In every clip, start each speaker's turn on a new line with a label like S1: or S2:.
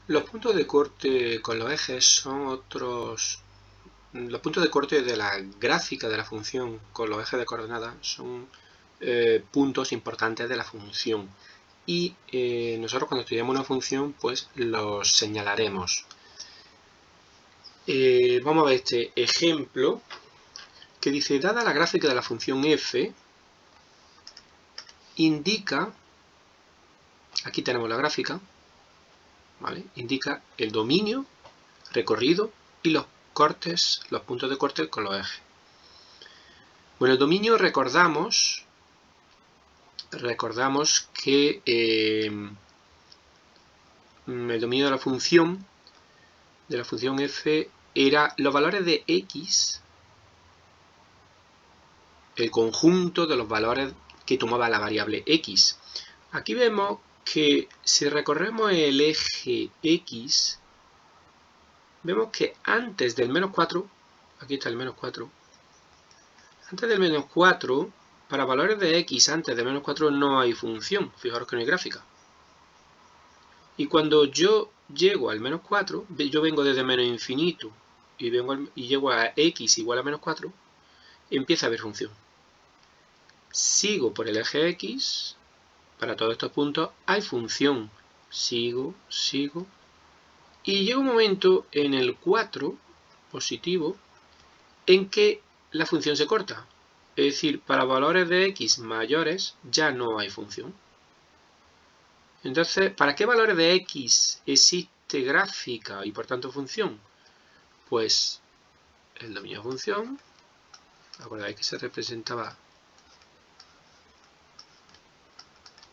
S1: Los puntos de corte con los ejes son otros... Los puntos de corte de la gráfica de la función con los ejes de coordenadas son puntos importantes de la función. Y nosotros cuando estudiamos una función, pues los señalaremos. Vamos a ver este ejemplo que dice, dada la gráfica de la función f, indica, aquí tenemos la gráfica, ¿vale? Indica el dominio, recorrido y los cortes, los puntos de corte con los ejes. Bueno, el dominio recordamos que el dominio de la función f era los valores de x, el conjunto de los valores que tomaba la variable x. Aquí vemos que si recorremos el eje x, vemos que antes del menos 4, aquí está el menos 4, antes del menos 4, para valores de x antes de menos 4 no hay función, fijaros que no hay gráfica. Y cuando yo llego al menos 4, yo vengo desde menos infinito y llego a x igual a menos 4, empieza a haber función. Sigo por el eje x, para todos estos puntos hay función. Sigo, y llega un momento en el 4 positivo en que la función se corta. Es decir, para valores de x mayores ya no hay función. Entonces, ¿para qué valores de x existe gráfica y por tanto función? Pues el dominio de función, acordáis que se representaba,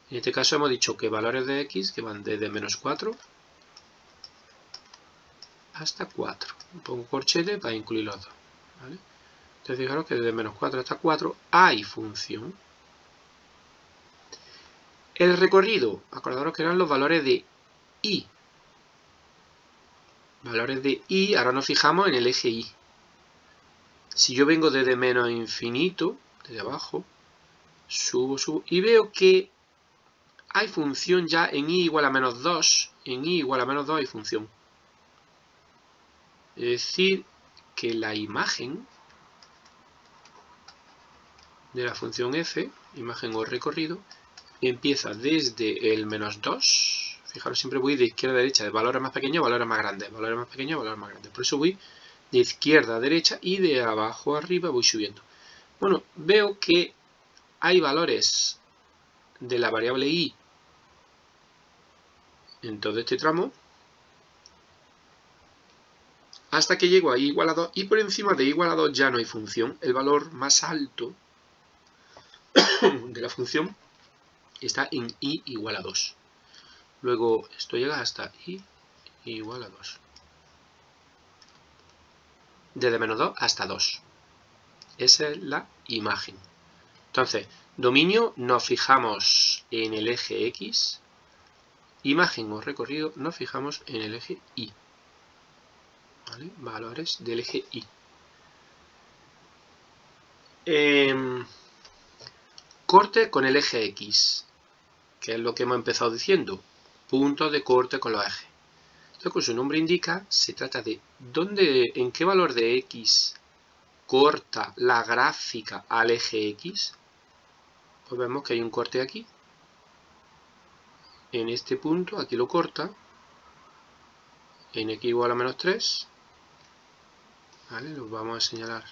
S1: en este caso hemos dicho que valores de x que van desde menos 4 hasta 4. Pongo corchete para incluir los dos, ¿vale? Entonces fijaros que desde menos 4 hasta 4 hay función. El recorrido, acordaros que eran los valores de y. Valores de y, ahora nos fijamos en el eje y. Si yo vengo desde menos infinito, desde abajo, subo, y veo que hay función ya en y igual a menos 2. En y igual a menos 2 hay función. Es decir, que la imagen de la función f, imagen o recorrido, empieza desde el menos 2. Fijaros, siempre voy de izquierda a derecha, de valores más pequeños a valores más grandes, valores más pequeños a valores más grandes. Por eso voy de izquierda a derecha y de abajo a arriba voy subiendo. Bueno, veo que hay valores de la variable y en todo este tramo, hasta que llego a y igual a 2, y por encima de y igual a 2 ya no hay función. El valor más alto de la función está en y igual a 2. Luego esto llega hasta y igual a 2. Desde menos 2 hasta 2. Esa es la imagen. Entonces, dominio nos fijamos en el eje x. Imagen o recorrido nos fijamos en el eje y. ¿Vale? Valores del eje y. Corte con el eje x, que es lo que hemos empezado diciendo. Puntos de corte con los ejes. Entonces, como su nombre indica, se trata de en qué valor de x corta la gráfica al eje x. Pues vemos que hay un corte aquí. En este punto, aquí lo corta. En x igual a menos 3. ¿Vale? Lo vamos a señalar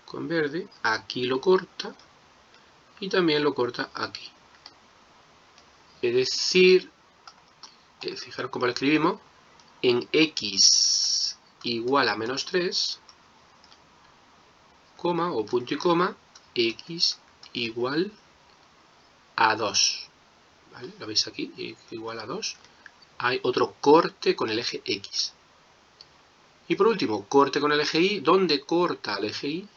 S1: con verde. Aquí lo corta. Y también lo corta aquí. Es decir, fijaros cómo lo escribimos. En x igual a menos 3, coma o punto y coma, x igual a 2. ¿Vale? Lo veis aquí, x igual a 2. Hay otro corte con el eje x. Y por último, corte con el eje y. ¿Dónde corta el eje y?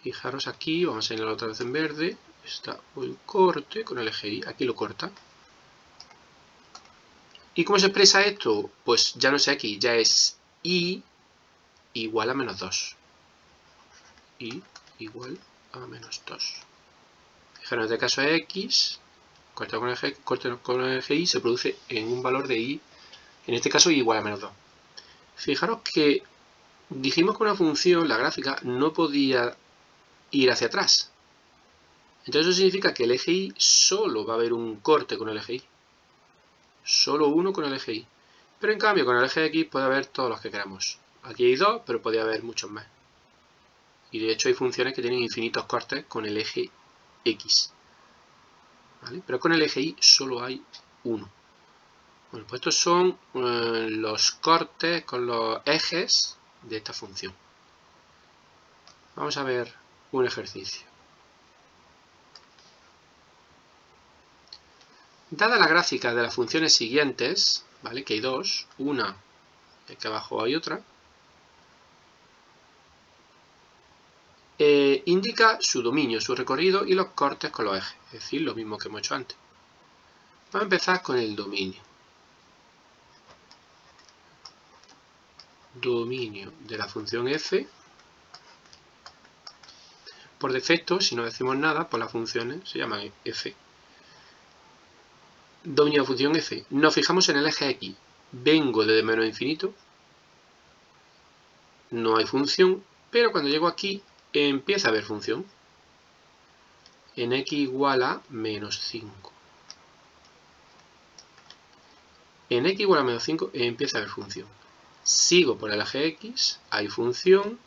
S1: Fijaros aquí, vamos a señalarlo otra vez en verde. Está el corte con el eje y. Aquí lo corta. ¿Y cómo se expresa esto? Pues ya no es x, ya es y igual a menos 2. Y igual a menos 2. Fijaros, en este caso es x corte con el eje Y se produce en un valor de Y, en este caso Y igual a menos 2. Fijaros que dijimos que una función, la gráfica, no podía ir hacia atrás. Entonces eso significa que el eje Y solo va a haber un corte con el eje Y. Solo uno con el eje Y. Pero en cambio con el eje X puede haber todos los que queramos. Aquí hay 2, pero podría haber muchos más. Y de hecho hay funciones que tienen infinitos cortes con el eje X. ¿Vale? Pero con el eje Y solo hay uno. Bueno, pues estos son los cortes con los ejes de esta función. Vamos a ver un ejercicio. Dada la gráfica de las funciones siguientes, ¿vale? Que hay dos, una, y aquí abajo hay otra, indica su dominio, su recorrido y los cortes con los ejes, es decir, lo mismo que hemos hecho antes. Vamos a empezar con el dominio. Dominio de la función f. Por defecto, si no decimos nada, pues las funciones se llaman f. Dominio de la función f. Nos fijamos en el eje x. Vengo desde menos infinito. No hay función, pero cuando llego aquí empieza a haber función. En x igual a menos 5. En x igual a menos 5 empieza a haber función. Sigo por el eje x, hay función,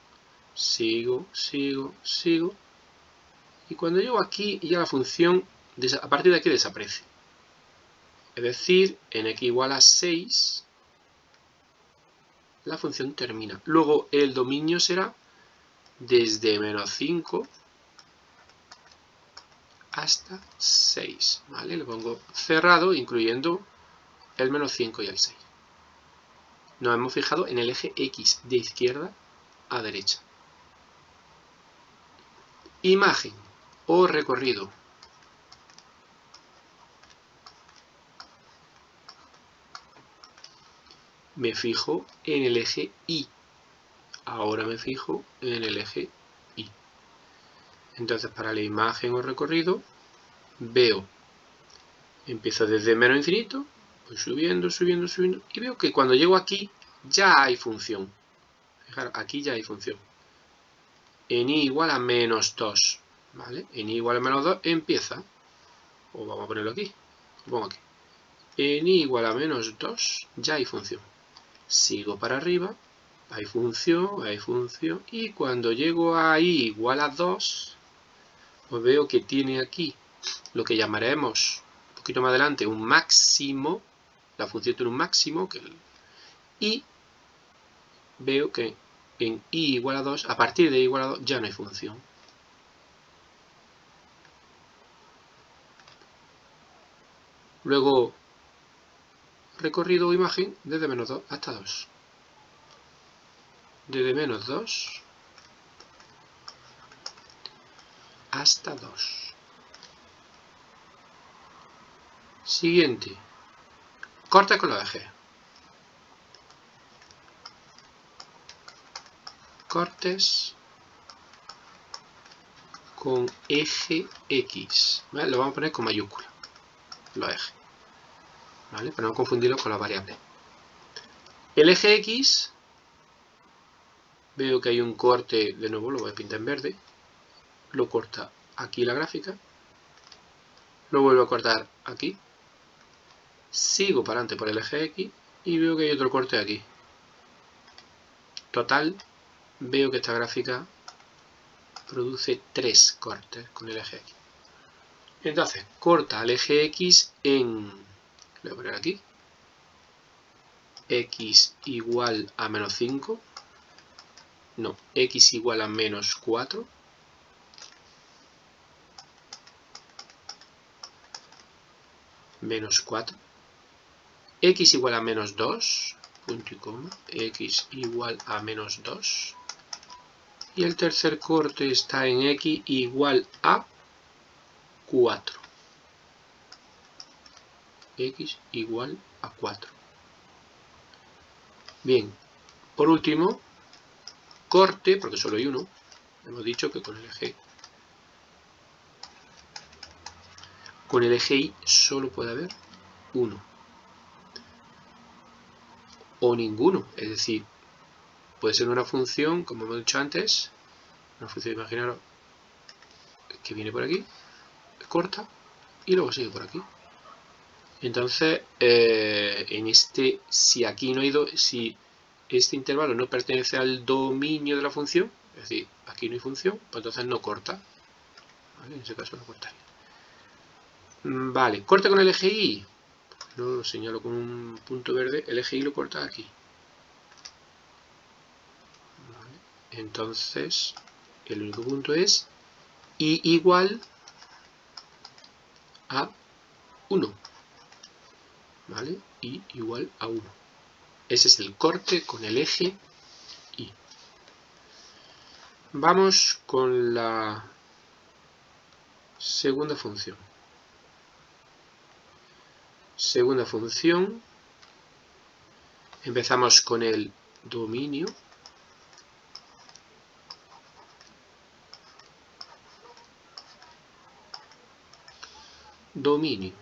S1: sigo. Y cuando llego aquí ya la función a partir de aquí desaparece. Es decir, en x igual a 6 la función termina. Luego el dominio será desde menos 5 hasta 6. ¿Vale? Le pongo cerrado incluyendo el menos 5 y el 6. Nos hemos fijado en el eje X de izquierda a derecha. Imagen o recorrido. Me fijo en el eje Y. Ahora me fijo en el eje Y. Entonces para la imagen o recorrido veo, empiezo desde menos infinito, voy subiendo y veo que cuando llego aquí ya hay función. Fijaros, aquí ya hay función. En y igual a menos 2, ¿vale? En y igual a menos 2 empieza, o vamos a ponerlo aquí, lo pongo aquí. En y igual a menos 2 ya hay función. Sigo para arriba, hay función, y cuando llego a y igual a 2, pues veo que tiene aquí lo que llamaremos un poquito más adelante un máximo. La función tiene un máximo, y veo que en y igual a 2, a partir de y igual a 2 ya no hay función. Luego, recorrido o imagen desde menos 2 hasta 2. Desde menos 2 hasta 2. Siguiente. Corte con los ejes. Cortes con eje X. ¿Vale? Lo vamos a poner con mayúscula. Los ejes. ¿Vale? Para no confundirlo con las variables. El eje X, veo que hay un corte, de nuevo lo voy a pintar en verde, lo corta aquí la gráfica, lo vuelvo a cortar aquí, sigo para adelante por el eje X y veo que hay otro corte aquí. Total, veo que esta gráfica produce 3 cortes con el eje X. Entonces, corta al eje X en, lo voy a poner aquí, x igual a menos 5, no, x igual a menos 4, menos 4, x igual a menos 2, punto y coma, x igual a menos 2, y el tercer corte está en x igual a 4. X igual a 4. Bien, por último, corte, porque solo hay uno, hemos dicho que con el eje con el eje Y solo puede haber uno. O ninguno. Es decir, puede ser una función, como hemos dicho antes, una función, imaginaros, que viene por aquí, corta, y luego sigue por aquí. Entonces, si aquí no hay si este intervalo no pertenece al dominio de la función, es decir, aquí no hay función, pues entonces no corta. ¿Vale? En ese caso no cortaría. Vale, corta con el eje Y. Lo señalo con un punto verde, el eje Y lo corta aquí. Vale. Entonces, el único punto es Y igual a 1. ¿Vale? Y igual a 1. Ese es el corte con el eje Y. Vamos con la segunda función. Segunda función. Empezamos con el dominio. Dominio.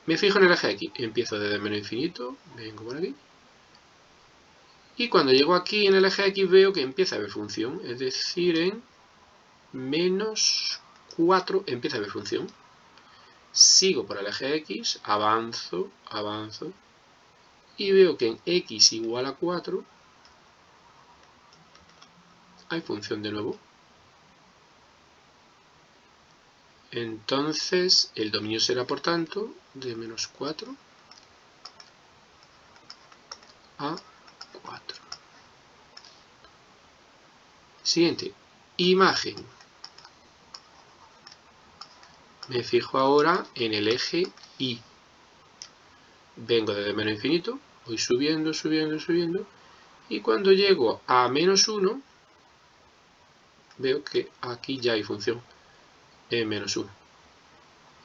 S1: Me fijo en el eje X. Empiezo desde menos infinito. Vengo por aquí. Y cuando llego aquí en el eje X veo que empieza a haber función. Es decir, en menos 4 empieza a haber función. Sigo por el eje X, avanzo, avanzo. Y veo que en X igual a 4 hay función de nuevo. Entonces el dominio será, por tanto, de menos 4 a 4. Siguiente, imagen. Me fijo ahora en el eje Y. Vengo desde menos infinito, voy subiendo, subiendo, subiendo. Y cuando llego a menos 1, veo que aquí ya hay función en menos 1.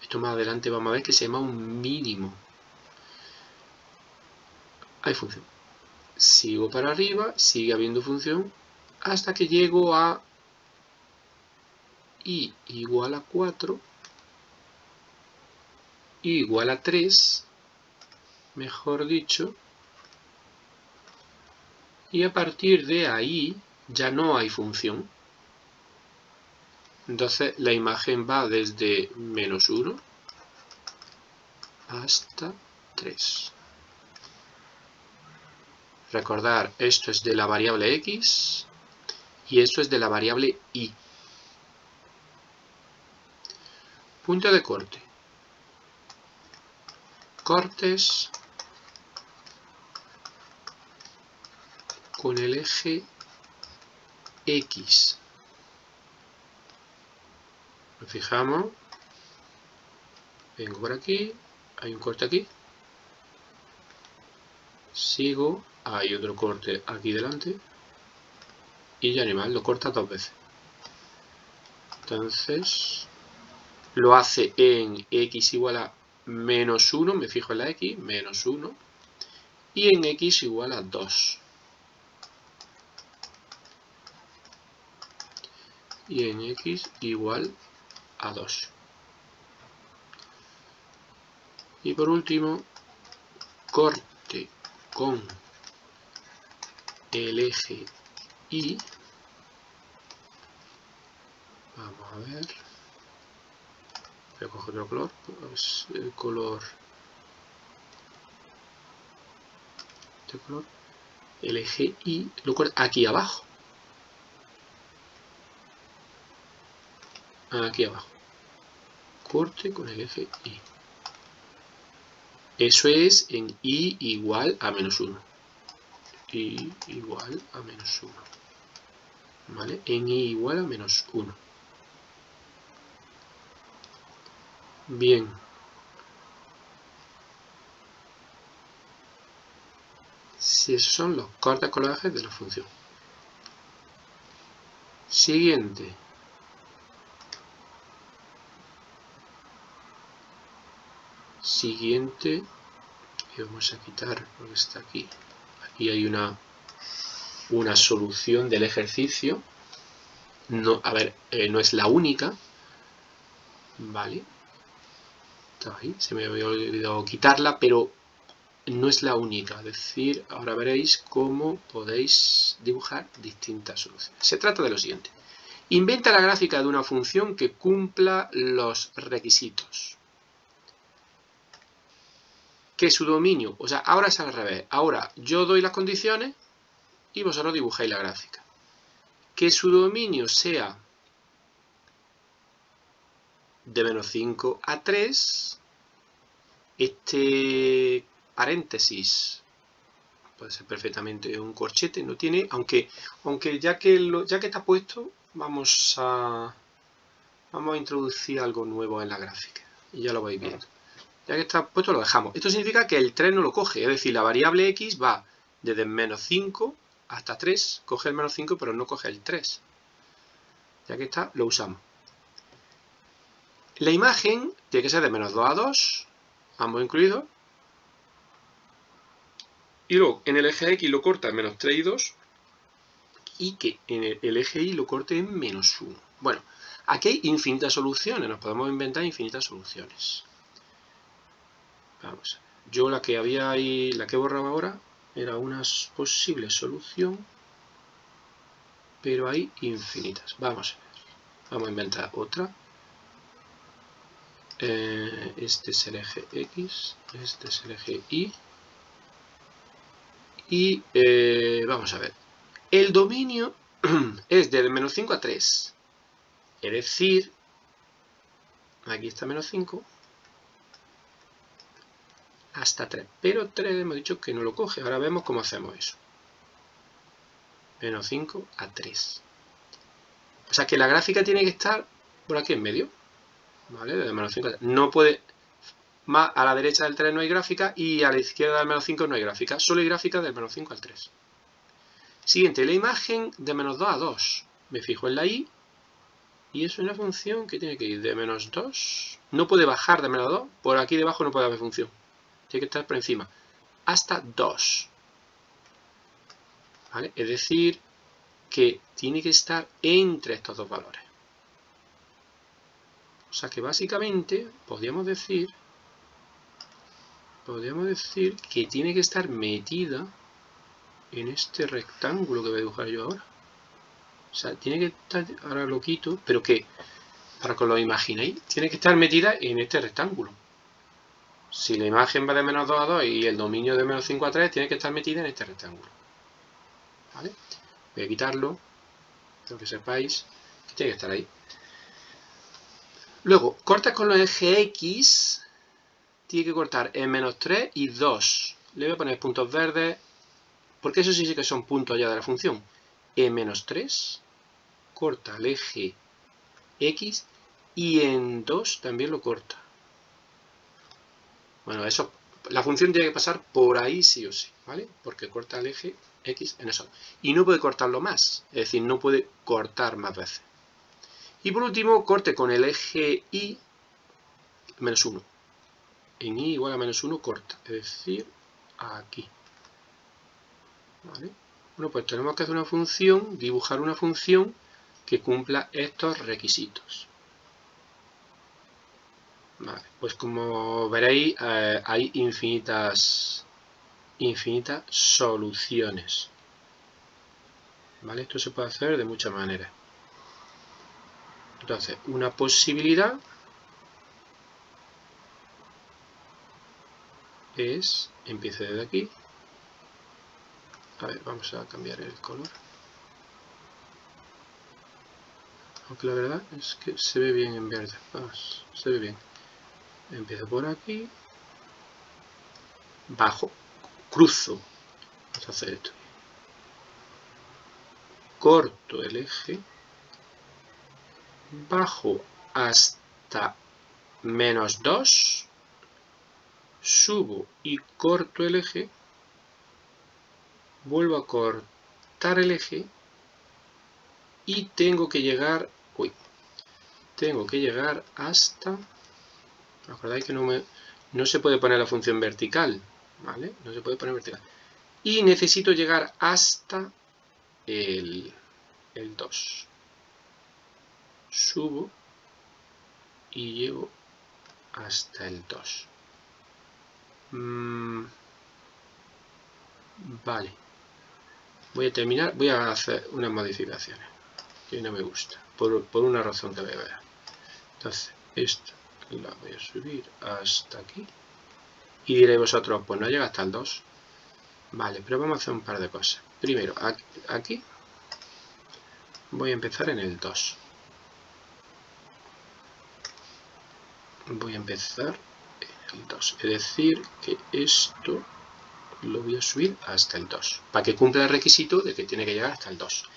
S1: Esto más adelante vamos a ver que se llama un mínimo. Hay función. Sigo para arriba, sigue habiendo función, hasta que llego a Y igual a 4, Y igual a 3, mejor dicho, y a partir de ahí ya no hay función. Entonces la imagen va desde menos 1 hasta 3. Recordar, esto es de la variable X y esto es de la variable Y. Punto de corte. Cortes con el eje X. Nos fijamos. Vengo por aquí. Hay un corte aquí. Sigo. Hay otro corte aquí delante. Y ya ni más, lo corta 2 veces. Entonces, lo hace en X igual a menos 1. Me fijo en la X. Menos 1. Y en X igual a 2. Y en X igual a 2. Y por último, corte con el eje Y. Vamos a ver. Voy a coger otro color. Pues el color. Este color. El eje Y lo corta aquí abajo. Aquí abajo. Corte con el eje Y. Eso es en Y igual a menos 1. Y igual a menos 1. ¿Vale? En Y igual a menos 1. Bien. Si esos son los cortes con los ejes de la función. Siguiente. Siguiente. Y vamos a quitar porque está aquí. Aquí hay una solución del ejercicio. No, a ver, no es la única. Vale. Está ahí, se me había olvidado quitarla, pero no es la única. Es decir, ahora veréis cómo podéis dibujar distintas soluciones. Se trata de lo siguiente. Inventa la gráfica de una función que cumpla los requisitos. Que su dominio, o sea, ahora es al revés. Ahora yo doy las condiciones y vosotros dibujáis la gráfica. Que su dominio sea de menos 5 a 3. Este paréntesis puede ser perfectamente un corchete, no tiene, aunque ya que está puesto, vamos a introducir algo nuevo en la gráfica. Y ya lo vais viendo. Ya que está puesto, lo dejamos. Esto significa que el 3 no lo coge, es decir, la variable x va desde menos 5 hasta 3, coge el menos 5, pero no coge el 3. Ya que está, lo usamos. La imagen tiene que ser de menos 2 a 2, ambos incluidos. Y luego, en el eje X lo corta en menos 3 y 2. Y que en el eje Y lo corte en menos 1. Bueno, aquí hay infinitas soluciones. Nos podemos inventar infinitas soluciones. Vamos a ver. Yo la que había ahí, la que he borrado ahora, era una posible solución. Pero hay infinitas. Vamos a ver. Vamos a inventar otra. Este es el eje X. Este es el eje Y. Y vamos a ver. El dominio es de menos 5 a 3. Es decir, aquí está menos 5 hasta 3. Pero 3 hemos dicho que no lo coge. Ahora vemos cómo hacemos eso. Menos 5 a 3. O sea que la gráfica tiene que estar por aquí en medio. ¿Vale? De menos 5 a 3. No puede... Más a la derecha del 3 no hay gráfica y a la izquierda del menos 5 no hay gráfica. Solo hay gráfica del menos 5 al 3. Siguiente, la imagen de menos 2 a 2. Me fijo en la Y. Y es una función que tiene que ir de menos 2. No puede bajar de menos 2. Por aquí debajo no puede haber función. Tiene que estar por encima. Hasta 2. ¿Vale? Es decir, que tiene que estar entre estos dos valores. O sea que básicamente podríamos decir que tiene que estar metida en este rectángulo que voy a dibujar yo ahora. O sea, tiene que estar, ahora lo quito, pero que, para que lo imaginéis, tiene que estar metida en este rectángulo. Si la imagen va de menos 2 a 2 y el dominio de menos 5 a 3, tiene que estar metida en este rectángulo. ¿Vale? Voy a quitarlo, quiero que sepáis que tiene que estar ahí. Luego, cortas con los ejes X, tiene que cortar en menos 3 y 2. Le voy a poner puntos verdes, porque eso sí que son puntos ya de la función. En menos 3, corta el eje X y en 2 también lo corta. Bueno, eso, la función tiene que pasar por ahí sí o sí, ¿vale? Porque corta el eje X en eso. Y no puede cortarlo más, es decir, no puede cortar más veces. Y por último, corte con el eje Y menos 1. En Y igual a menos 1 corta, es decir, aquí. ¿Vale? Bueno, pues tenemos que hacer una función, dibujar una función que cumpla estos requisitos. Vale, pues como veréis, hay infinitas soluciones. ¿Vale? Esto se puede hacer de muchas maneras. Entonces, una posibilidad es, empiece desde aquí. A ver, vamos a cambiar el color. Aunque la verdad es que se ve bien en verde. Vamos, se ve bien. Empiezo por aquí. Bajo. Cruzo. Vamos a hacer esto. Corto el eje. Bajo hasta menos 2. Subo y corto el eje. Vuelvo a cortar el eje. Y tengo que llegar... Tengo que llegar hasta... ¿Acordáis que no se puede poner la función vertical? ¿Vale? No se puede poner vertical. Y necesito llegar hasta el 2. Subo y llego hasta el 2. Vale. Voy a hacer unas modificaciones que no me gusta, por una razón que voy a ver. Entonces, esto la voy a subir hasta aquí. Y diréis vosotros, pues no llega hasta el 2. Vale, pero vamos a hacer un par de cosas. Primero, aquí voy a empezar en el 2. Voy a empezar en el 2. Es decir, que esto lo voy a subir hasta el 2. Para que cumpla el requisito de que tiene que llegar hasta el 2.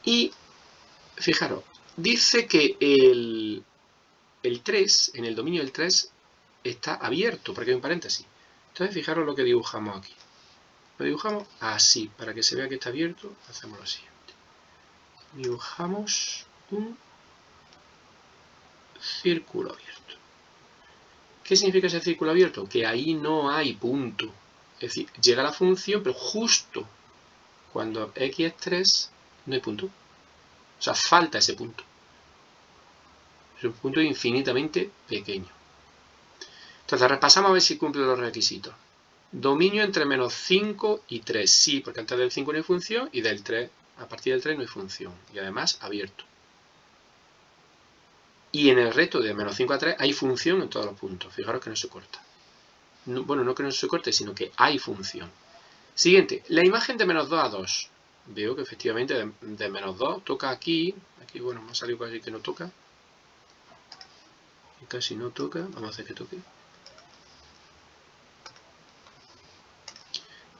S1: Y, fijaros, dice que el 3, en el dominio del 3, está abierto, porque hay un paréntesis. Entonces, fijaros lo que dibujamos aquí. Lo dibujamos así, para que se vea que está abierto, hacemos lo siguiente. Dibujamos un círculo abierto. ¿Qué significa ese círculo abierto? Que ahí no hay punto. Es decir, llega la función, pero justo cuando x es 3, no hay punto. O sea, falta ese punto. Es un punto infinitamente pequeño. Entonces, repasamos a ver si cumple los requisitos. Dominio entre menos 5 y 3. Sí, porque antes del 5 no hay función y del 3, a partir del 3 no hay función. Y además, abierto. Y en el resto de menos 5 a 3 hay función en todos los puntos. Fijaros que no se corta. No, bueno, no que no se corte, sino que hay función. Siguiente, la imagen de menos 2 a 2. Veo que efectivamente de menos 2 toca aquí. Aquí, bueno, me ha salido casi que no toca. Y casi no toca. Vamos a hacer que toque.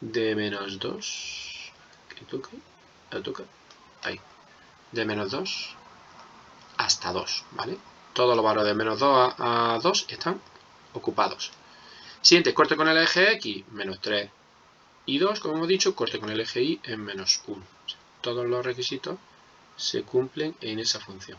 S1: De menos 2. Que toque. Toca. Ahí. De menos 2 hasta 2, ¿vale? Todos los valores de menos 2 a 2 están ocupados. Siguiente, corte con el eje X, menos 3 y 2, como hemos dicho, corte con el eje Y en menos 1. Todos los requisitos se cumplen en esa función.